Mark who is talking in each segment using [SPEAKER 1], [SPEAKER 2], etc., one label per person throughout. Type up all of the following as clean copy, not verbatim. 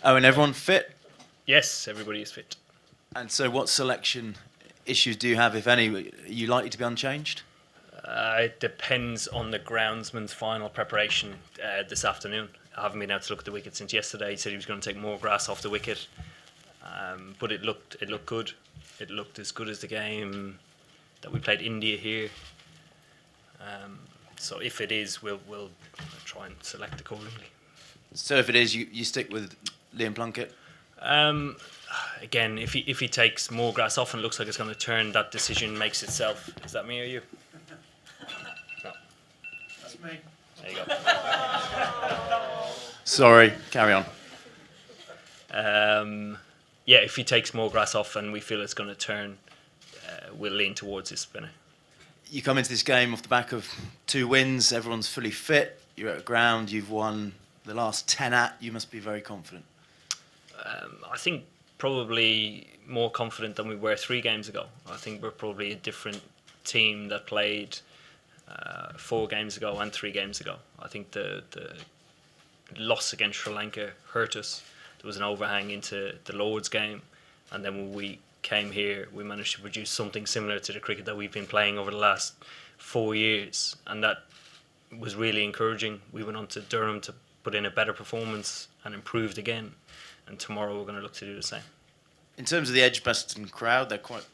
[SPEAKER 1] Oh, and everyone fit?
[SPEAKER 2] Yes, everybody is fit.
[SPEAKER 1] And so what selection issues do you have, if any? Are you likely to be unchanged?
[SPEAKER 2] It depends on the groundsman's final preparation this afternoon. I haven't been able to look at the wicket since yesterday. He said he was going to take more grass off the wicket, but it looked good. It looked as good as the game that we played India here. So if it is, we'll try and select accordingly.
[SPEAKER 1] So if it is, you stick with Liam Plunkett?
[SPEAKER 2] Again, if he takes more grass off and looks like it's going to turn, that decision makes itself. Is that me or you? No.
[SPEAKER 3] That's me.
[SPEAKER 2] There you go.
[SPEAKER 1] Sorry, carry on.
[SPEAKER 2] Yeah, if he takes more grass off and we feel it's going to turn, we'll lean towards his spinner.
[SPEAKER 1] You come into this game off the back of 2 wins, everyone's fully fit, you're at a ground, you've won the last 10 you must be very confident.
[SPEAKER 2] I think probably more confident than we were 3 games ago. I think we're probably a different team that played 4 games ago and 3 games ago. I think the loss against Sri Lanka hurt us. There was an overhang into the Lord's game, and then when we came here, we managed to produce something similar to the cricket that we've been playing over the last 4 years, and that was really encouraging. We went on to Durham to put in a better performance and improved again, and tomorrow we're going to look to do the same.
[SPEAKER 1] In terms of the Edgbaston crowd, they're quite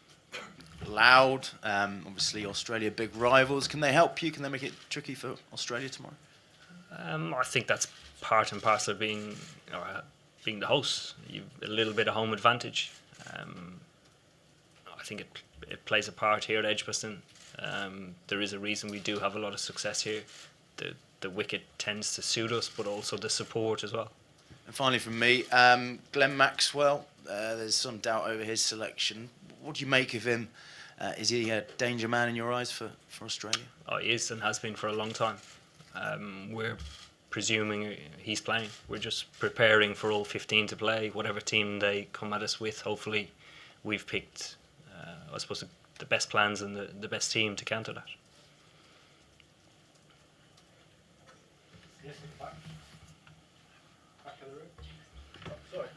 [SPEAKER 1] loud. Obviously, Australia big rivals. Can they help you? Can they make it tricky for Australia tomorrow?
[SPEAKER 2] I think that's part and parcel of being the host. You've a little bit of home advantage. I think it plays a part here at Edgbaston. There is a reason we do have a lot of success here. The wicket tends to suit us, but also the support as well.
[SPEAKER 1] And finally from me, Glenn Maxwell, there's some doubt over his selection. What do you make of him? Is he a danger man in your eyes for Australia?
[SPEAKER 2] Oh, he is and has been for a long time. We're presuming he's playing. We're just preparing for all 15 to play. Whatever team they come at us with, hopefully we've picked, I suppose, the best plans and the best team to counter that.
[SPEAKER 3] Yes, back of the room. Sorry.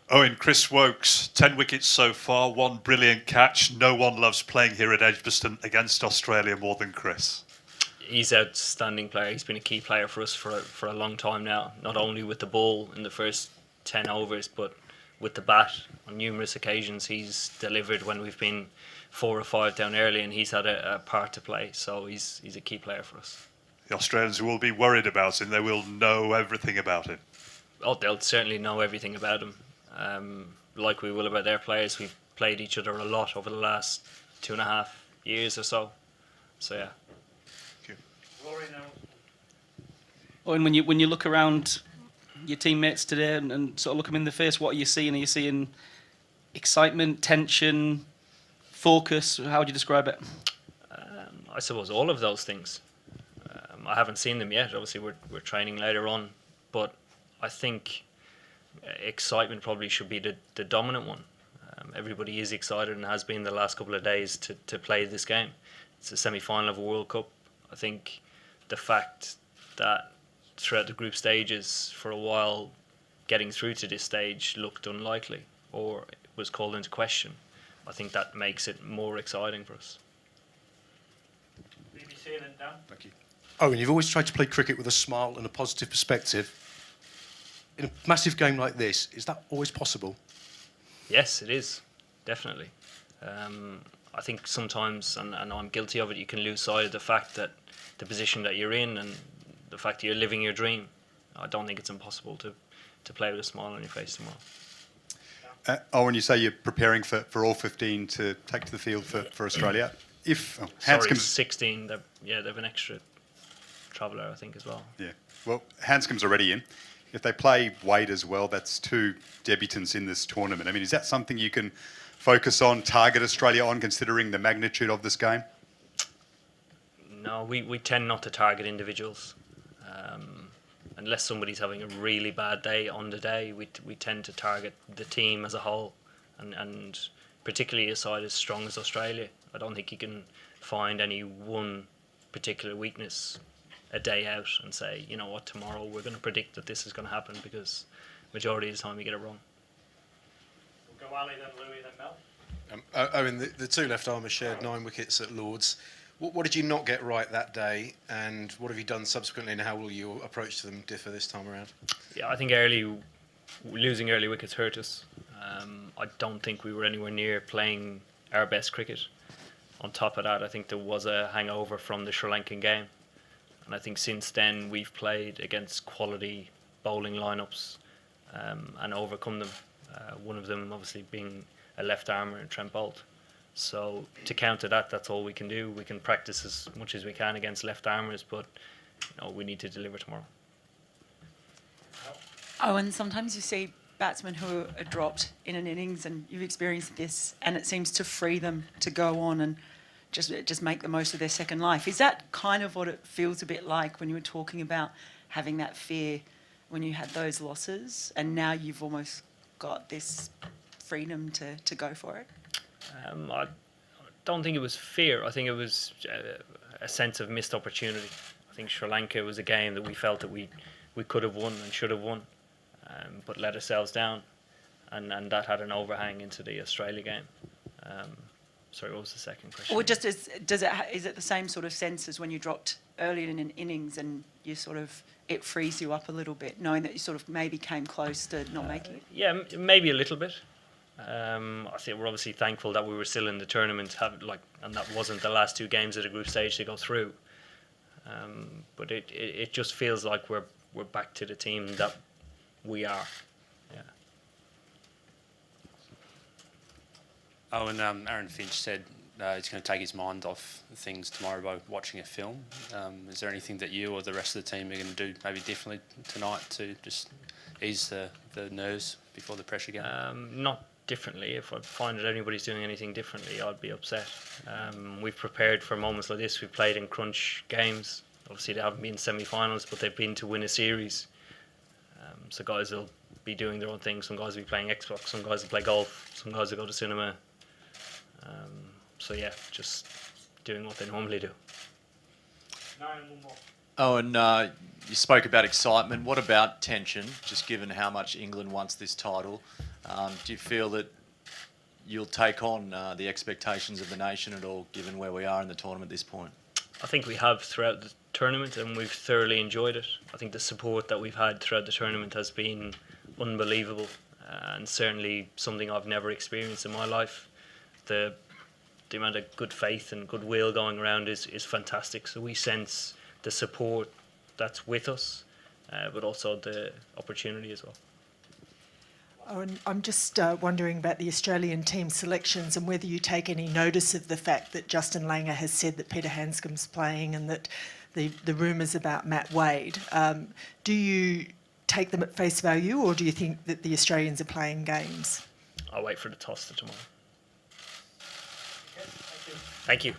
[SPEAKER 4] Eoin, Chris Wokes, 10 wickets so far, 1 brilliant catch. No one loves playing here at Edgbaston against Australia more than Chris.
[SPEAKER 2] He's an outstanding player. He's been a key player for us for a long time now, not only with the ball in the first 10 overs, but with the bat. On numerous occasions he's delivered when we've been 4 or 5 down early, and he's had a part to play, so he's a key player for us.
[SPEAKER 4] The Australians will be worried about him. They will know everything about him.
[SPEAKER 2] Oh, they'll certainly know everything about him. Like we will about their players. We've played each other a lot over the last 2.5 years or so. So yeah.
[SPEAKER 4] Thank you.
[SPEAKER 5] And when you look around your teammates today and sort of look them in the face, what are you seeing? Are you seeing excitement, tension, focus? How would you describe it?
[SPEAKER 2] I suppose all of those things. I haven't seen them yet. Obviously, we're training later on, but I think excitement probably should be the dominant one. Everybody is excited and has been the last couple of days to play this game. It's a semi-final of a World Cup. I think the fact that throughout the group stages for a while getting through to this stage looked unlikely or was called into question, I think that makes it more exciting for us.
[SPEAKER 3] BBC and then Dan.
[SPEAKER 4] Thank you.
[SPEAKER 6] Eoin, you've always tried to play cricket with a smile and a positive perspective. In a massive game like this, is that always possible?
[SPEAKER 2] Yes, it is, definitely. I think sometimes, and I'm guilty of it, you can lose sight of the fact that the position that you're in and the fact that you're living your dream. I don't think it's impossible to play with a smile on your face tomorrow.
[SPEAKER 7] When you say you're preparing for all 15 to take to the field for Australia, if
[SPEAKER 2] Sorry,
[SPEAKER 7] Hanscom's
[SPEAKER 2] 16, they've an extra traveller, I think, as well.
[SPEAKER 7] Yeah, well, Hanscom's already in. If they play Wade as well, that's 2 debutants in this tournament. I mean, is that something you can focus on, target Australia on, considering the magnitude of this game?
[SPEAKER 2] No, we tend not to target individuals. Unless somebody's having a really bad day on the day, we tend to target the team as a whole, and particularly a side as strong as Australia. I don't think you can find any one particular weakness. a day out and say, you know what, tomorrow we're going to predict that this is going to happen, because majority of the time you get it wrong.
[SPEAKER 3] We'll go Ali, then Louis, then Mel.
[SPEAKER 8] Owen, the two left-armers shared 9 wickets at Lords. What did you not get right that day, and what have you done subsequently, and how will your approach to them differ this time around?
[SPEAKER 2] Yeah, I think losing early wickets hurt us. I don't think we were anywhere near playing our best cricket. On top of that, I think there was a hangover from the Sri Lankan game. And I think since then we've played against quality bowling lineups and overcome them. One of them obviously being a left armer in Trent Boult. So to counter that, that's all we can do. We can practice as much as we can against left armers, but we need to deliver tomorrow.
[SPEAKER 9] Oh, and sometimes you see batsmen who are dropped in an innings, and you've experienced this, and it seems to free them to go on and just make the most of their second life. Is that kind of what it feels a bit like when you were talking about having that fear when you had those losses, and now you've almost got this freedom to go for it?
[SPEAKER 2] I don't think it was fear. I think it was a sense of missed opportunity. I think Sri Lanka was a game that we felt that we could have won and should have won, but let ourselves down, and that had an overhang into the Australia game. Sorry, what was the second question?
[SPEAKER 9] Or just is it the same sort of sense as when you dropped early in an innings and you sort of, it frees you up a little bit, knowing that you sort of maybe came close to not making it?
[SPEAKER 2] Yeah, maybe a little bit. I think we're obviously thankful that we were still in the tournament, and that wasn't the last 2 games of the group stage to go through. But it just feels like we're back to the team that we are. Yeah.
[SPEAKER 10] Oh, and Aaron Finch said he's going to take his mind off things tomorrow by watching a film. Is there anything that you or the rest of the team are going to do maybe differently tonight to just ease the nerves before the pressure game?
[SPEAKER 2] Not differently. If I find that anybody's doing anything differently, I'd be upset. We've prepared for moments like this. We've played in crunch games. Obviously, they haven't been semi-finals, but they've been to win a series. So guys will be doing their own thing. Some guys will be playing Xbox. Some guys will play golf. Some guys will go to cinema. So yeah, just doing what they normally do.
[SPEAKER 11] Oh, and you spoke about excitement. What about tension, just given how much England wants this title? Do you feel that you'll take on the expectations of the nation at all, given where we are in the tournament at this point?
[SPEAKER 2] I think we have throughout the tournament, and we've thoroughly enjoyed it. I think the support that we've had throughout the tournament has been unbelievable, and certainly something I've never experienced in my life. The amount of good faith and goodwill going around is fantastic. So we sense the support that's with us, but also the opportunity as well.
[SPEAKER 12] Oh, and I'm just wondering about the Australian team selections and whether you take any notice of the fact that Justin Langer has said that Peter Handscomb's playing, and that the rumours about Matt Wade. Do you take them at face value, or do you think that the Australians are playing games?
[SPEAKER 2] I'll wait for the toss tomorrow. Thank you.